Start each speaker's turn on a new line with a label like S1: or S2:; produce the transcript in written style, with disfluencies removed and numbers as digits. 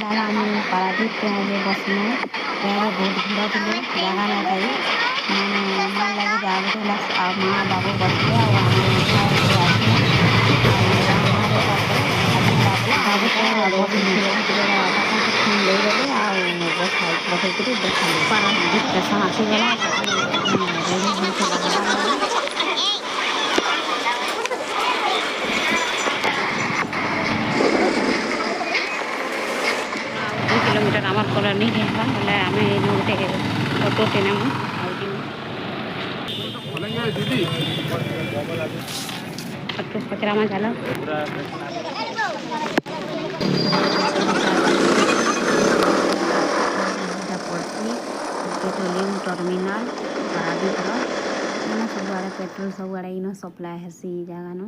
S1: ହେଲା ଆମେ ପାରାଦୀପ ଟ୍ରେନ୍ରେ ବସିଲୁ। ଟ୍ରେନ୍ରେ ବହୁତ ଭିଡ଼ ଥିଲେ, ଜାଗା ନାଇଁ ଥାଇ ମାନେ ମାଆ ଲାଗି ଜାଗା ଗୋଟେ ହେଲା ଆଉ ମାଆ ବାବୁ ବସିଲେ ଆଉ ଆମେ ଉଠା ହେଇକି ଆସିଲୁ। ଆଉ ମାଆରେ ତାପରେ ବାବୁ ଟ୍ରେନ୍ରେ ବସିଲୁ ଟିକେ ବାପାଙ୍କୁ ଫୋନ୍ ଦେଇଦେଲେ ଆଉ ବସେଇକିରି ଦେଖାଲୁ। ପାରାଦୀପ ଷ୍ଟେସନ୍ ଆସିଗଲା, ସବୁ ଆମେ ରେଡ଼ି ହେଉଛୁ ବାହାରିବାର ଲାଗି। 2 किलोमीटर आमार कॉलोनी के हेबा बोले आमे एनु गोटे ऑटोटे नेमु आउ जिमु ऑटो पचरामा चलो पड़सी पेट्रोलियम टर्मिनल पारादीप रो इनो सब आड़े पेट्रोल सब आड़े इनो सप्लाई हेसी जगह नो।